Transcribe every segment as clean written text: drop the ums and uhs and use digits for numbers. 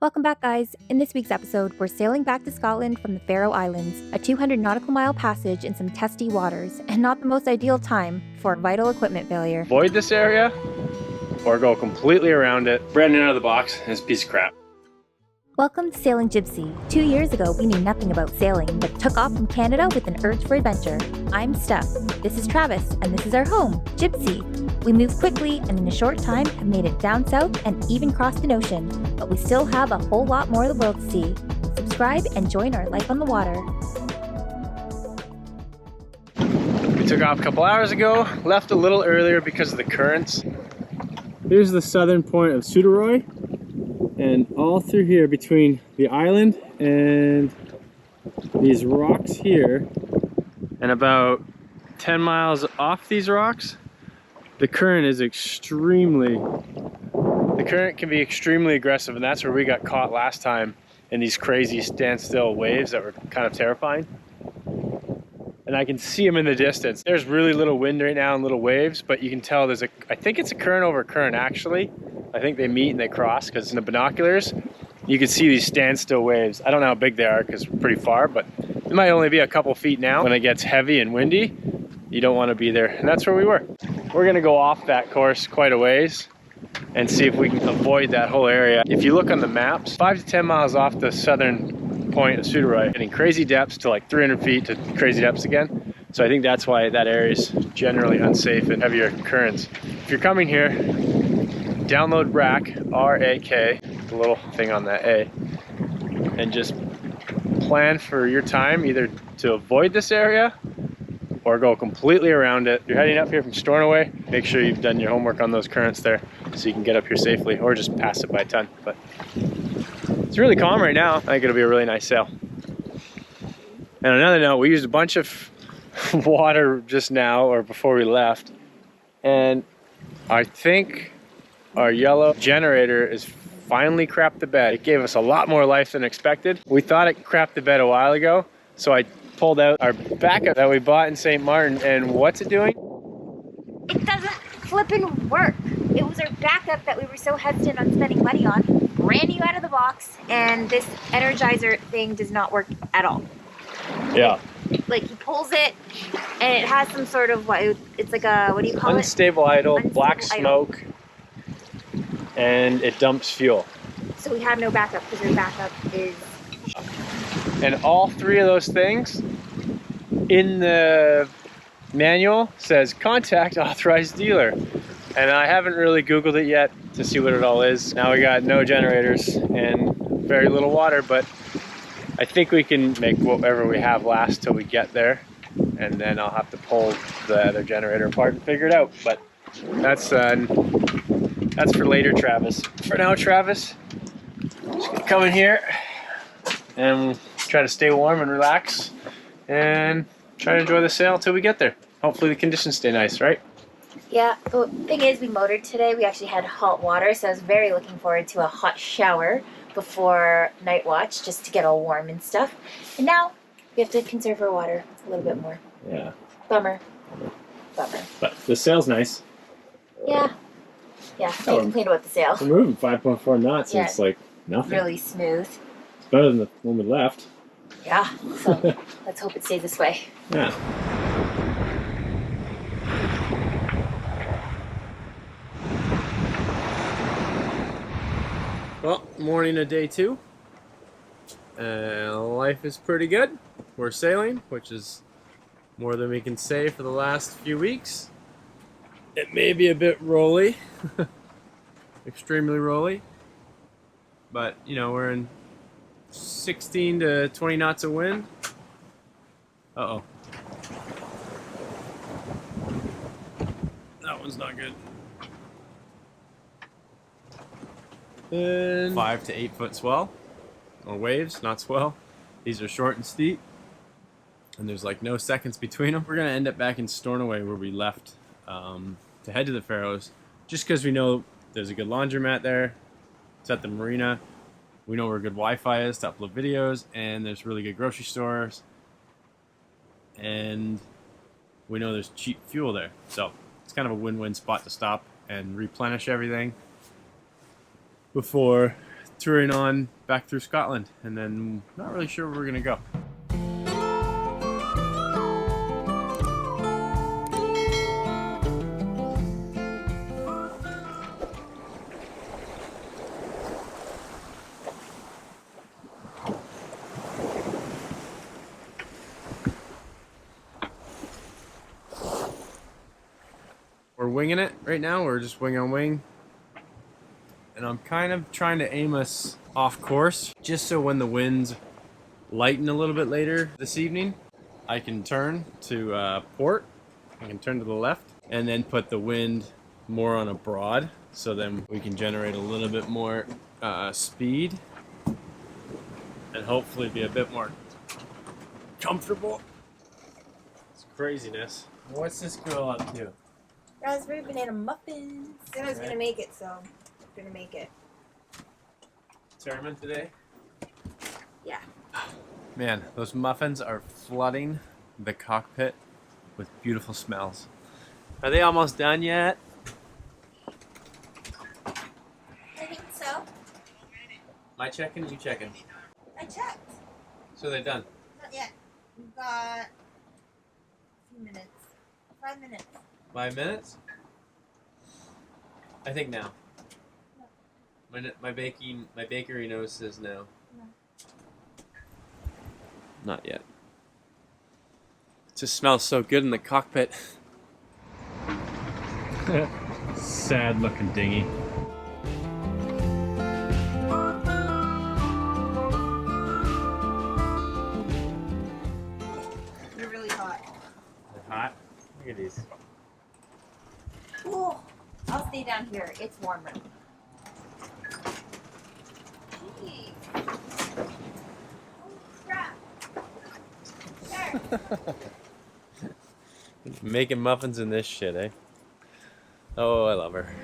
Welcome back, guys. In this week's episode, we're sailing back to Scotland from the Faroe Islands, a 200 nautical mile passage in some testy waters, and not the most ideal time for a vital equipment failure. Avoid this area or go completely around it. Brand new out of the box, and it's a piece of crap. Welcome to Sailingjibsea. 2 years ago, we knew nothing about sailing, but took off from Canada with an urge for adventure. I'm Steph. This is Travis, and this is our home, Jibsea. We moved quickly and in a short time have made it down south and even crossed an ocean, but we still have a whole lot more of the world to see. Subscribe and join our life on the water. We took off a couple hours ago, left a little earlier because of the currents. Here's the southern point of Suðuroy, and all through here between the island and these rocks here, and about 10 miles off these rocks, the current can be extremely aggressive, and that's where we got caught last time in these crazy standstill waves that were kind of terrifying. And I can see them in the distance. There's really little wind right now and little waves, but you can tell I think it's a current over current actually. I think they meet and they cross, because in the binoculars you can see these standstill waves. I don't know how big they are because we're pretty far, but it might only be a couple feet now. When it gets heavy and windy, you don't want to be there, and that's where we were. We're gonna go off that course quite a ways and see if we can avoid that whole area. If you look on the maps, 5 to 10 miles off the southern point of Suðuroy, getting crazy depths to like 300 feet to crazy depths again. So I think that's why that area is generally unsafe and heavier currents. If you're coming here, download RAK, R-A-K, the little thing on that A, and just plan for your time either to avoid this area or go completely around it. You're heading up here from Stornoway, make sure you've done your homework on those currents there so you can get up here safely, or just pass it by a ton. But it's really calm right now. I think it'll be a really nice sail. And on another note, we used a bunch of water just now, or before we left, and I think our yellow generator is finally crapped the bed. It gave us a lot more life than expected. We thought it crapped the bed a while ago, so I pulled out our backup that we bought in St. Martin, and what's it doing? It doesn't flippin' work. It was our backup that we were so hesitant on spending money on. Brand new out of the box, and this energizer thing does not work at all. Yeah. Like, he pulls it, and it has some sort of, it's like a, what do you call Unstable idle, Unstable black idle. smoke, and it dumps fuel. So we have no backup because our backup is... And all three of those things in the manual says contact authorized dealer. And I haven't really Googled it yet to see what it all is. Now we got no generators and very little water, but I think we can make whatever we have last till we get there. And then I'll have to pull the other generator apart and figure it out. But that's for later, Travis. For now, Travis, just gonna come in here and try to stay warm and relax and try to enjoy the sail until we get there. Hopefully the conditions stay nice, right? Yeah, the thing is, we motored today. We actually had hot water, so I was very looking forward to a hot shower before night watch, just to get all warm and stuff. And now we have to conserve our water a little bit more. Yeah. Bummer. But the sail's nice. Yeah. Yeah, can't complain about the sail. We're moving 5.4 knots, Yeah. and it's like nothing. Really smooth. It's better than the one we left. Yeah, so let's hope it stays this way. Yeah. Well, morning of day 2. Life is pretty good. We're sailing, which is more than we can say for the last few weeks. It may be a bit rolly, extremely rolly, but you know, we're in 16 to 20 knots of wind. Uh-oh. That one's not good. And 5 to 8 foot swell, or waves, not swell. These are short and steep, and there's like no seconds between them. We're gonna end up back in Stornoway where we left to head to the Faroes, just because we know there's a good laundromat there. It's at the marina. We know where good Wi-Fi is to upload videos, and there's really good grocery stores, and we know there's cheap fuel there. So it's kind of a win-win spot to stop and replenish everything before touring on back through Scotland, and then not really sure where we're gonna go. We're winging it right now. We're just wing on wing. And I'm kind of trying to aim us off course, just so when the winds lighten a little bit later this evening, I can turn to port. I can turn to the left and then put the wind more on a broad, so then we can generate a little bit more speed and hopefully be a bit more comfortable. It's craziness. What's this girl up to? Raspberry banana muffins. Said I was gonna make it, so I'm gonna make it. Determined today? Yeah. Man, those muffins are flooding the cockpit with beautiful smells. Are they almost done yet? I think so. Am I checking? You checking? I checked. So they're done. Not yet. We've got a few minutes. 5 minutes. 5 minutes? I think now. No. My bakery nose says no. No. Not yet. It just smells so good in the cockpit. Sad looking dinghy. They're really hot. They're hot. Look at these. Cool. I'll stay down here. It's warmer. Gee. Oh, crap. There. Making muffins in this shit, eh? Oh, I love her.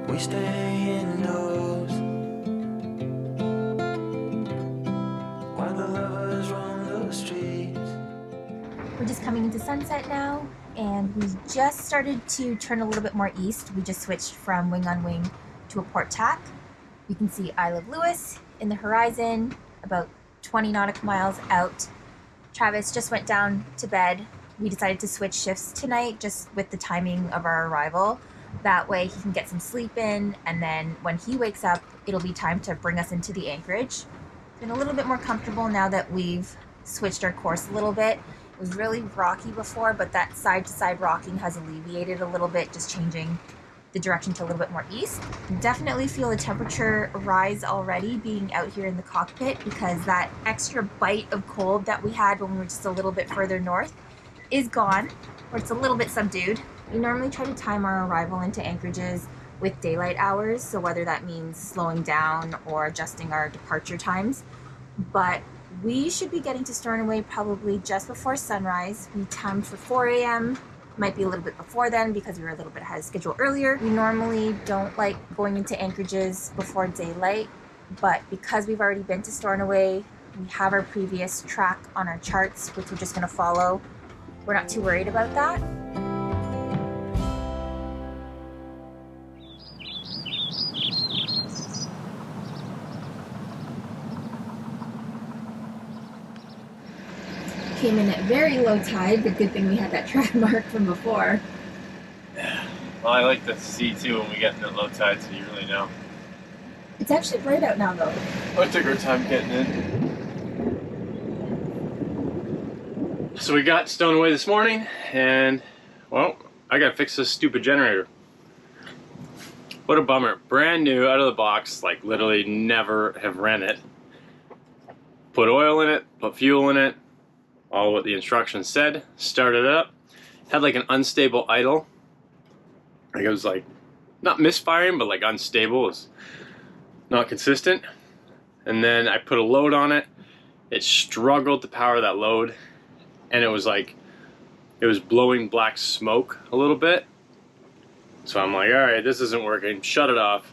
We stay indoors while the lovers roam the streets. We're just coming into sunset now, and we just started to turn a little bit more east. We just switched from wing on wing to a port tack. We can see Isle of Lewis in the horizon, about 20 nautical miles out. Travis just went down to bed. We decided to switch shifts tonight just with the timing of our arrival. That way he can get some sleep in, and then when he wakes up, it'll be time to bring us into the anchorage. Been a little bit more comfortable now that we've switched our course a little bit. It was really rocky before, but that side-to-side rocking has alleviated a little bit, just changing the direction to a little bit more east. Definitely feel the temperature rise already being out here in the cockpit, because that extra bite of cold that we had when we were just a little bit further north is gone, or it's a little bit subdued. We normally try to time our arrival into anchorages with daylight hours, so whether that means slowing down or adjusting our departure times. But we should be getting to Stornoway probably just before sunrise. We timed for 4 a.m. Might be a little bit before then because we were a little bit ahead of schedule earlier. We normally don't like going into anchorages before daylight, but because we've already been to Stornoway, we have our previous track on our charts, which we're just going to follow. We're not too worried about that. Came in at very low tide, but good thing we had that track mark from before. Well, I like to see too when we get into low tide, so you really know. It's actually bright out now though. I took our time getting in. So we got Stornoway this morning, and well, I gotta fix this stupid generator. What a bummer. Brand new, out of the box, like literally never have ran it. Put oil in it, put fuel in it, all what the instructions said, started it up, had like an unstable idle. Like it was like, not misfiring, but like unstable, it was not consistent. And then I put a load on it, it struggled to power that load, and it was like, it was blowing black smoke a little bit. So I'm like, all right, this isn't working, shut it off.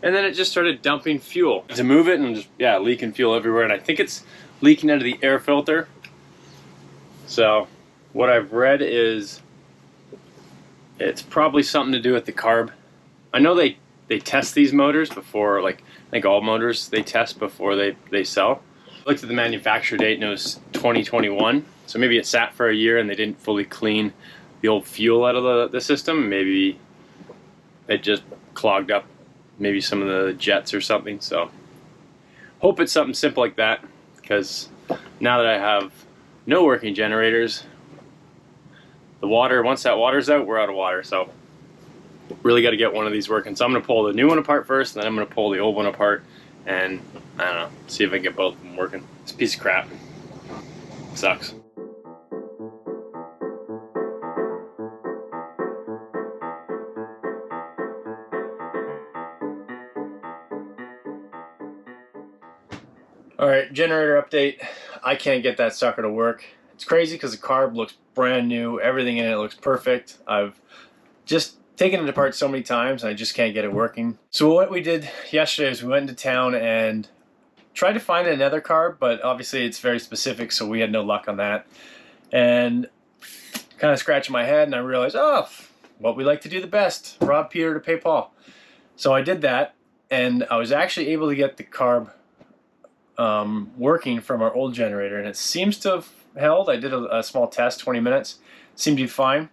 And then it just started dumping fuel. To move it and just, yeah, leaking fuel everywhere. And I think it's leaking out of the air filter. So what I've read is it's probably something to do with the carb. I know they test these motors before, like, I think all motors they test before they sell. I looked at the manufacture date and it was 2021. So maybe it sat for a year and they didn't fully clean the old fuel out of the system. Maybe it just clogged up maybe some of the jets or something. So hope it's something simple like that, because now that I have no working generators, the water, once that water's out, we're out of water. So really got to get one of these working. So I'm going to pull the new one apart first, and then I'm going to pull the old one apart and, I don't know, see if I can get both of them working. It's a piece of crap. Sucks. Alright, generator update. I can't get that sucker to work. It's crazy because the carb looks brand new. Everything in it looks perfect. I've just taken it apart so many times and I just can't get it working. So what we did yesterday is we went into town and tried to find another carb, but obviously it's very specific, so we had no luck on that. And kind of scratching my head and I realized, oh, what we like to do the best, rob Peter to pay Paul. So I did that, and I was actually able to get the carb working from our old generator, and it seems to have held. I did a small test, 20 minutes, seemed to be fine.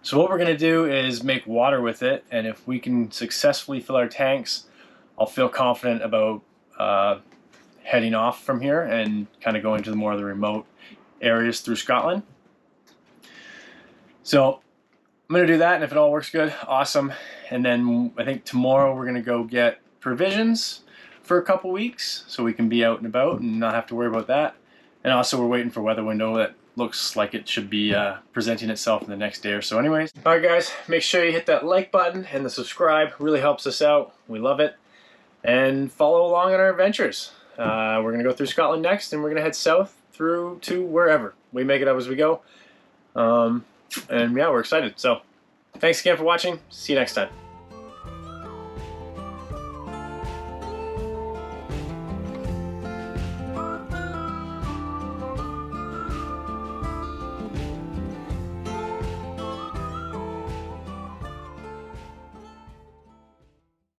So what we're going to do is make water with it, and if we can successfully fill our tanks, I'll feel confident about heading off from here and kind of going to more of the remote areas through Scotland. So I'm going to do that, and if it all works good, awesome. And then I think tomorrow we're going to go get provisions for a couple weeks so we can be out and about and not have to worry about that. And also we're waiting for weather window that looks like it should be presenting itself in the next day or so anyways. Alright guys, make sure you hit that like button and the subscribe. Really helps us out. We love it. And follow along on our adventures. We're going to go through Scotland next, and we're going to head south through to wherever. We make it up as we go. And yeah, we're excited. So thanks again for watching. See you next time.